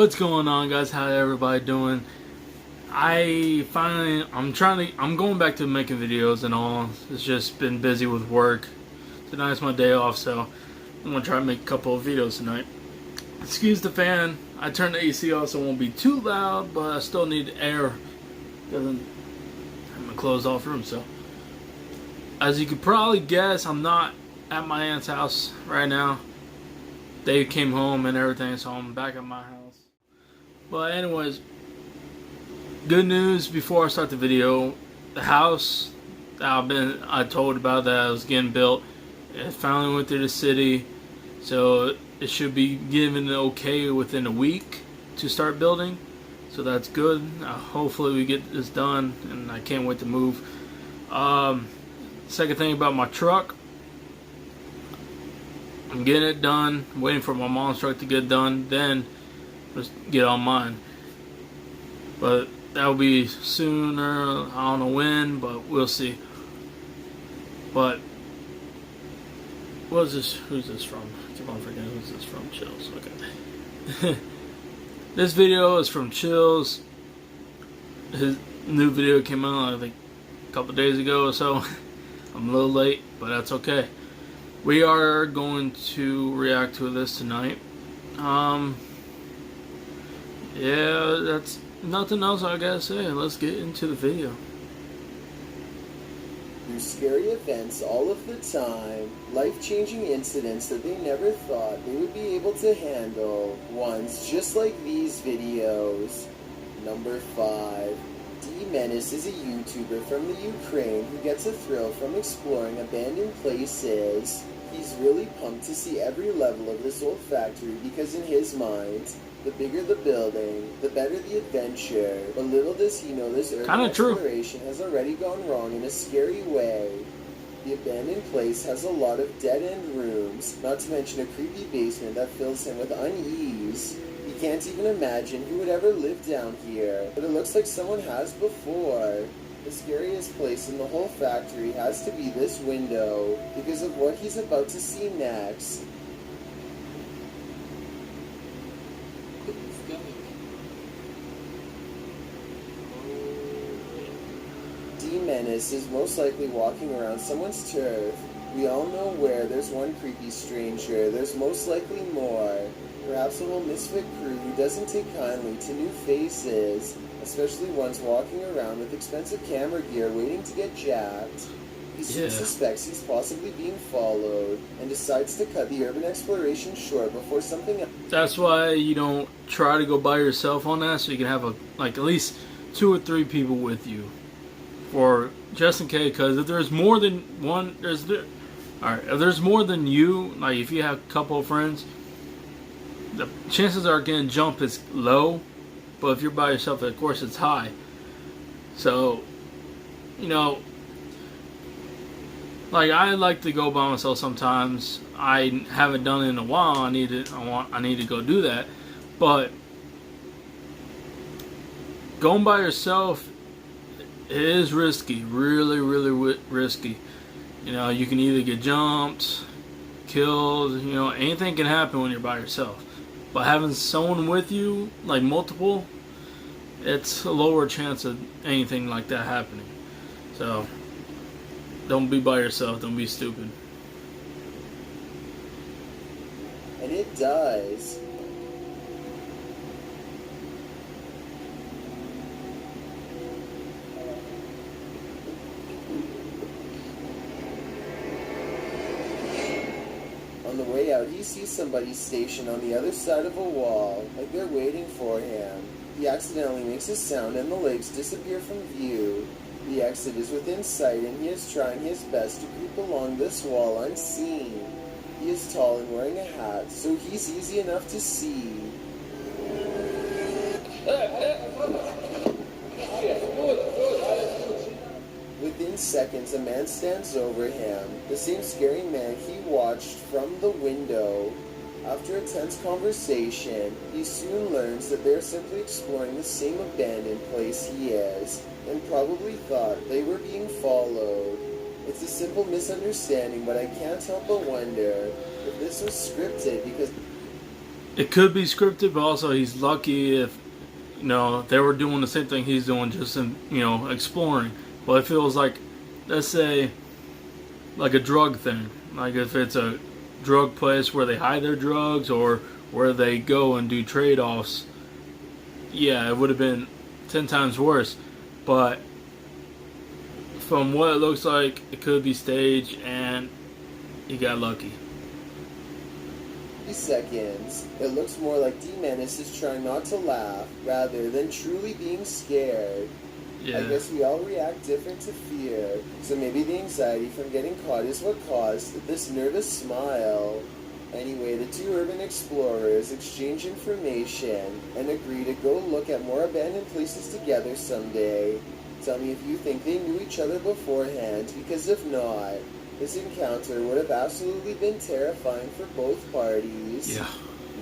What's going on, guys? How everybody doing? I'm going back to making videos and all. It's just been busy with work. Tonight's my day off, so I'm gonna try to make a couple of videos tonight. Excuse the fan. I turned the AC off so it won't be too loud, but I still need air. Doesn't have my clothes off room, so. As you could probably guess, I'm not at my aunt's house right now. They came home and everything, so I'm back at my house. But anyways, good news before I start the video. The house that I told about that was getting built, it finally went through the city, so it should be given an okay within a week to start building. So that's good. Hopefully we get this done, and I can't wait to move. Second thing about my truck, I'm getting it done. I'm waiting for my mom's truck to get done, then just get on mine. But that'll be sooner. I don't know when, but we'll see. But what is this? Who's this from? I keep on forgetting who's this from. Chills. Okay. This video is from Chills. His new video came out, I think, a couple days ago or so. I'm a little late, but that's okay. We are going to react to this tonight. Yeah, that's nothing else I gotta say. Let's get into the video. Through scary events all of the time, life-changing incidents that they never thought they would be able to handle, ones just like these videos. Number 5. D-Menace is a YouTuber from the Ukraine who gets a thrill from exploring abandoned places. He's really pumped to see every level of this old factory because in his mind, the bigger the building, the better the adventure. But little does he know this urban exploration has already gone wrong in a scary way. The abandoned place has a lot of dead-end rooms, not to mention a creepy basement that fills him with unease. He can't even imagine who would ever live down here, but it looks like someone has before. The scariest place in the whole factory has to be this window, because of what he's about to see next. D-Menace is most likely walking around someone's turf. We all know where there's one creepy stranger, there's most likely more. Perhaps a whole misfit crew who doesn't take kindly to new faces, especially ones walking around with expensive camera gear waiting to get jacked. He soon suspects he's possibly being followed, and decides to cut the urban exploration short before something else. That's why you don't try to go by yourself on that, so you can have at least 2 or 3 people with you, for just in case. Because if there's more than one, alright. If there's more than you, like if you have a couple of friends, the chances are getting jumped is low. But if you're by yourself, of course, it's high. So, you know, like I like to go by myself sometimes. I haven't done it in a while. I need to go do that. But going by yourself, it is risky. Really, really risky. You know, you can either get jumped, killed. You know, anything can happen when you're by yourself. But having someone with you, like multiple, it's a lower chance of anything like that happening. So, don't be by yourself. Don't be stupid. And it does. On the way out, he sees somebody stationed on the other side of a wall, like they're waiting for him. He accidentally makes a sound and the legs disappear from view. The exit is within sight and he is trying his best to creep along this wall unseen. He is tall and wearing a hat, so he's easy enough to see. Within seconds, a man stands over him, the same scary man he watched from the window. After a tense conversation, he soon learns that they're simply exploring the same abandoned place he is, and probably thought they were being followed. It's a simple misunderstanding, but I can't help but wonder if this was scripted because... it could be scripted, but also he's lucky if they were doing the same thing he's doing, just in exploring. But it feels like, let's say, like a drug thing. Like if it's a drug place where they hide their drugs or where they go and do trade-offs, yeah, it would have been 10 times worse. But from what it looks like, it could be staged, and he got lucky. Seconds. It looks more like D-Menace is trying not to laugh rather than truly being scared. Yeah. I guess we all react different to fear, so maybe the anxiety from getting caught is what caused this nervous smile. Anyway, the two urban explorers exchange information and agree to go look at more abandoned places together someday. Tell me if you think they knew each other beforehand, because if not, this encounter would have absolutely been terrifying for both parties. Yeah.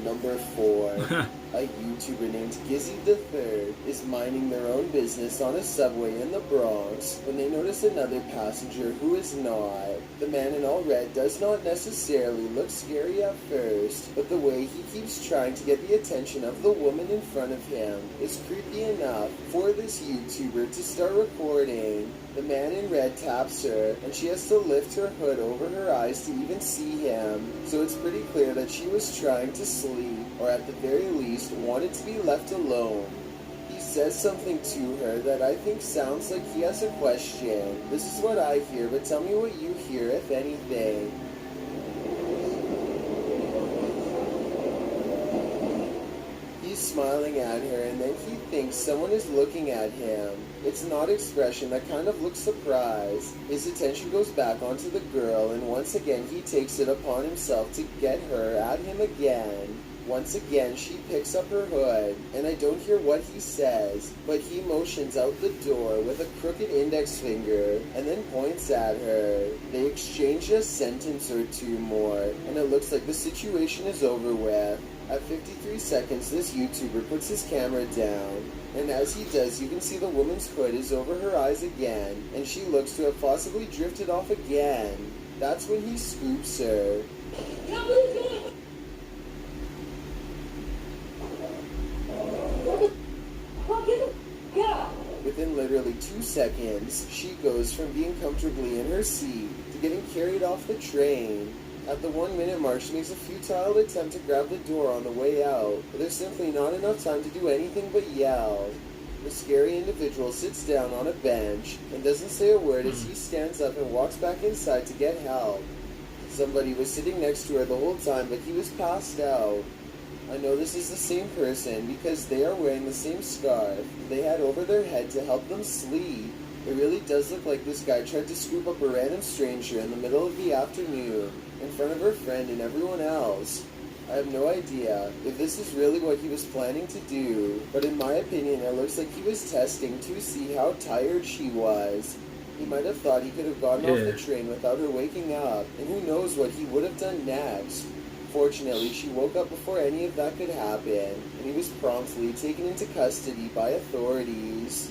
Number 4. A YouTuber named Gizzy the Third is minding their own business on a subway in the Bronx when they notice another passenger who is not. The man in all red does not necessarily look scary at first, but the way he keeps trying to get the attention of the woman in front of him is creepy enough for this YouTuber to start recording. The man in red taps her, and she has to lift her hood over her eyes to even see him, so it's pretty clear that she was trying to sleep, or at the very least, wanted to be left alone. He says something to her that I think sounds like he has a question. This is what I hear, but tell me what you hear, if anything. He's smiling at her, and then he thinks someone is looking at him. It's an odd expression that kind of looks surprised. His attention goes back onto the girl, and once again he takes it upon himself to get her at him again. Once again, she picks up her hood, and I don't hear what he says, but he motions out the door with a crooked index finger, and then points at her. They exchange a sentence or two more, and it looks like the situation is over with. At 53 seconds, this YouTuber puts his camera down, and as he does, you can see the woman's hood is over her eyes again, and she looks to have possibly drifted off again. That's when he scoops her. Within literally 2 seconds, she goes from being comfortably in her seat to getting carried off the train. At the 1 minute mark, she makes a futile attempt to grab the door on the way out, but there's simply not enough time to do anything but yell. The scary individual sits down on a bench and doesn't say a word as he stands up and walks back inside to get help. Somebody was sitting next to her the whole time, but he was passed out. I know this is the same person because they are wearing the same scarf they had over their head to help them sleep. It really does look like this guy tried to scoop up a random stranger in the middle of the afternoon, in front of her friend and everyone else. I have no idea if this is really what he was planning to do, but in my opinion it looks like he was testing to see how tired she was. He might have thought he could have gotten off the train without her waking up, and who knows what he would have done next. Fortunately, she woke up before any of that could happen, and he was promptly taken into custody by authorities.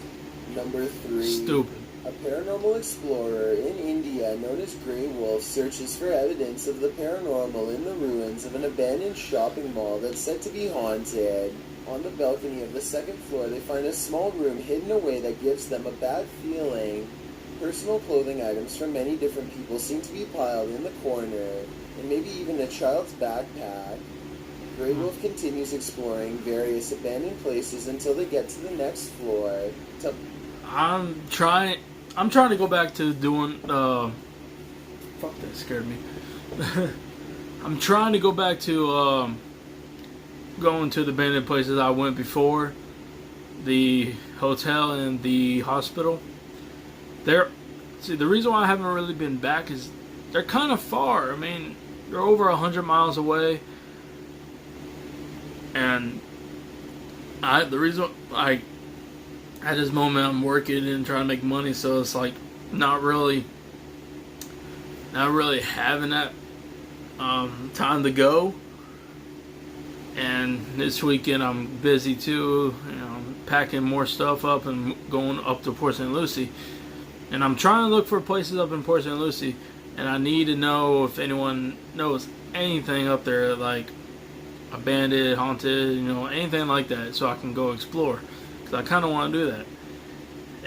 Number 3. Stupid. A paranormal explorer in India known as Grey Wolf searches for evidence of the paranormal in the ruins of an abandoned shopping mall that's said to be haunted. On the balcony of the second floor, they find a small room hidden away that gives them a bad feeling. Personal clothing items from many different people seem to be piled in the corner, and maybe even a child's backpack. Grey Wolf continues exploring various abandoned places until they get to the next floor. I'm trying to go back to doing fuck, that scared me. I'm trying to go back to going to the abandoned places I went before, the hotel and the hospital. The reason why I haven't really been back is they're kind of far. I mean, they're over 100 miles away, and at this moment I'm working and trying to make money, so it's like not really having that time to go. And this weekend I'm busy too, packing more stuff up and going up to Port St. Lucie. And I'm trying to look for places up in Port St. Lucie, and I need to know if anyone knows anything up there, like abandoned, haunted, you know, anything like that, so I can go explore. Because I kind of want to do that.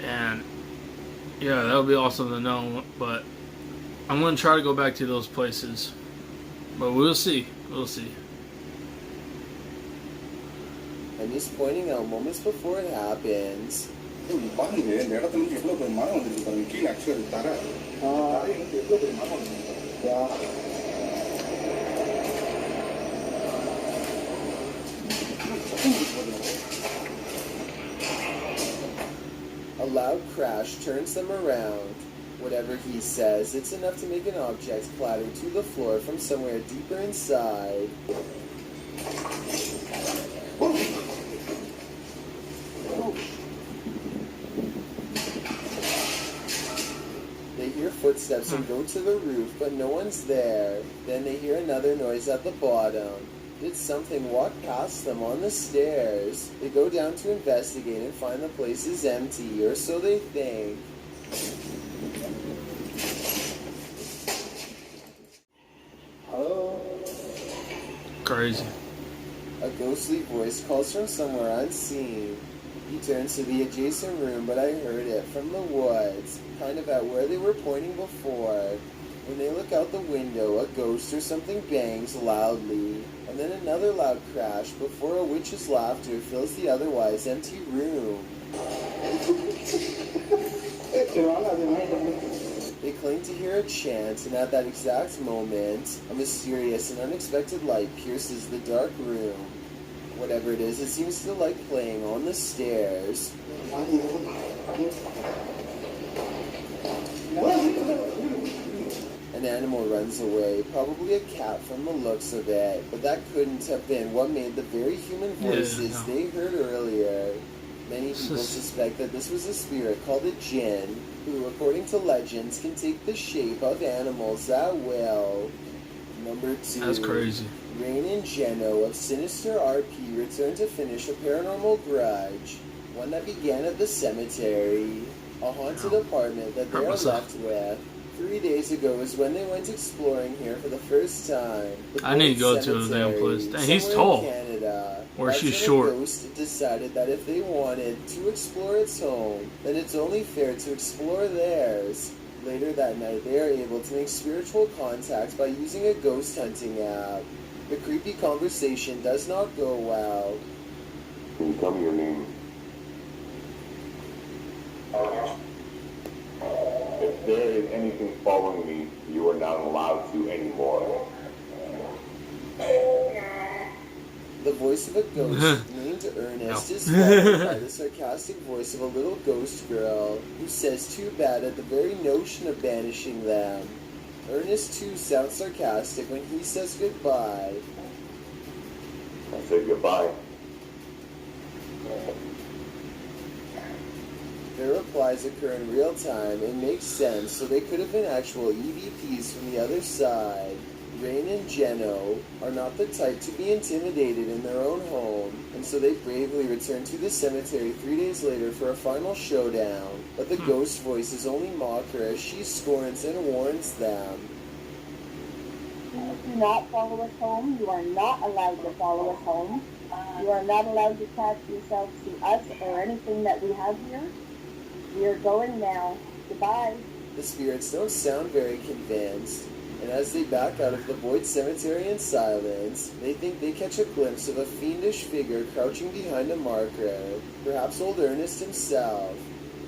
And yeah, that would be awesome to know. But I'm going to try to go back to those places. But we'll see. We'll see. And he's pointing out moments before it happens. A loud crash turns them around. Whatever he says, it's enough to make an object clatter to the floor from somewhere deeper inside. They hear footsteps and go to the roof, but no one's there. Then they hear another noise at the bottom. Did something walk past them on the stairs? They go down to investigate and find the place is empty, or so they think. Crazy. A ghostly voice calls from somewhere unseen. He turns to the adjacent room, but I heard it from the woods, kind of at where they were pointing before. When they look out the window, a ghost or something bangs loudly, and then another loud crash before a witch's laughter fills the otherwise empty room. They claim to hear a chant, and at that exact moment, a mysterious and unexpected light pierces the dark room. Whatever it is, it seems to like playing on the stairs. An animal runs away, probably a cat from the looks of it, but that couldn't have been what made the very human voices they heard earlier. Many people suspect that this was a spirit called a jinn, who, according to legends, can take the shape of animals at will. Number 2. That's crazy. Rain and Jeno of Sinister RP return to finish a paranormal grudge, one that began at the cemetery, a haunted apartment that they are left with. 3 days ago is when they went exploring here for the first time. I need to go to a damn place. Dang, he's tall. Canada. Or she's short. The ghost decided that if they wanted to explore its home, then it's only fair to explore theirs. Later that night, they are able to make spiritual contact by using a ghost hunting app. The creepy conversation does not go well. Can you tell me your name? If there is anything following me, you are not allowed to anymore. The voice of a ghost named Ernest is followed by the sarcastic voice of a little ghost girl who says too bad at the very notion of banishing them. Ernest too sounds sarcastic when he says goodbye. I said goodbye. Their replies occur in real time and make sense, so they could have been actual EVPs from the other side. Rain and Jeno are not the type to be intimidated in their own home, and so they bravely return to the cemetery 3 days later for a final showdown. But the ghost voices only mock her as she scorns and warns them. Please do not follow us home. You are not allowed to follow us home. You are not allowed to attach yourselves to us or anything that we have here. We are going now. Goodbye. The spirits don't sound very convinced, and as they back out of the void cemetery in silence, they think they catch a glimpse of a fiendish figure crouching behind a marker, perhaps old Ernest himself.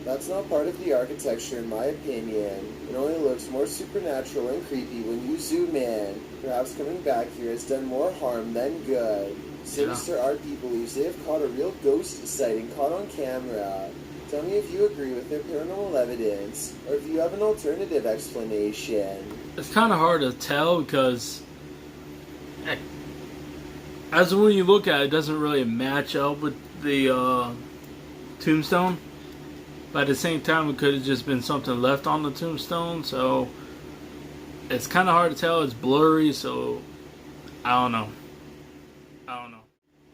That's not part of the architecture in my opinion. It only looks more supernatural and creepy when you zoom in. Perhaps coming back here has done more harm than good. Sinister RP believes they have caught a real ghost sighting caught on camera. Tell me if you agree with their paranormal evidence, or if you have an alternative explanation. It's kind of hard to tell because, as when you look at it, it doesn't really match up with the tombstone. But at the same time, it could have just been something left on the tombstone. So it's kind of hard to tell. It's blurry, so I don't know.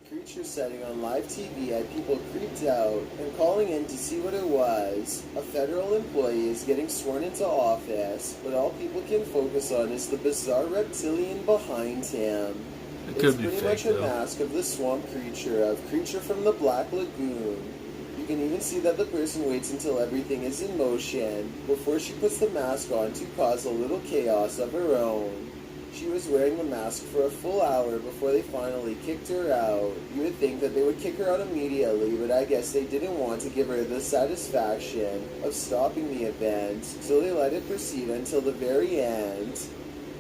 Creature sighting on live TV had people creeped out and calling in to see what it was. A federal employee is getting sworn into office, but all people can focus on is the bizarre reptilian behind him. It It's could be pretty fake much a though. mask of the swamp creature, of Creature from the Black Lagoon. You can even see that the person waits until everything is in motion before she puts the mask on to cause a little chaos of her own. She was wearing the mask for a full hour before they finally kicked her out. You would think that they would kick her out immediately, but I guess they didn't want to give her the satisfaction of stopping the event, so they let it proceed until the very end.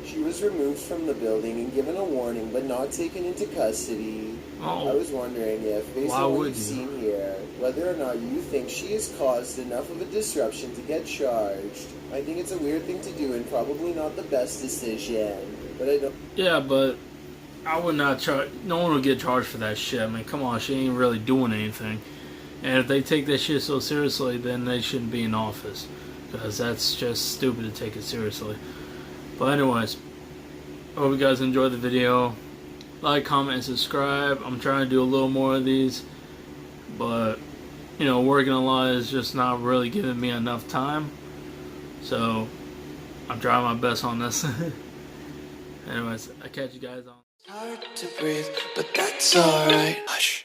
She was removed from the building and given a warning, but not taken into custody. I Oh, was wondering if, based Why on what would you've you? seen here, whether or not you think she has caused enough of a disruption to get charged. I think it's a weird thing to do and probably not the best decision, but I don't. yeah, but I would not charge. No one would get charged for that shit. I mean, come on, she ain't really doing anything. And if they take that shit so seriously, then they shouldn't be in office, because that's just stupid to take it seriously. But anyways, I hope you guys enjoyed the video. Like, comment, and subscribe. I'm trying to do a little more of these, but you know, working a lot is just not really giving me enough time. So I'm trying my best on this. Anyways, I'll catch you guys on. Hard to breathe, but that's alright. Hush.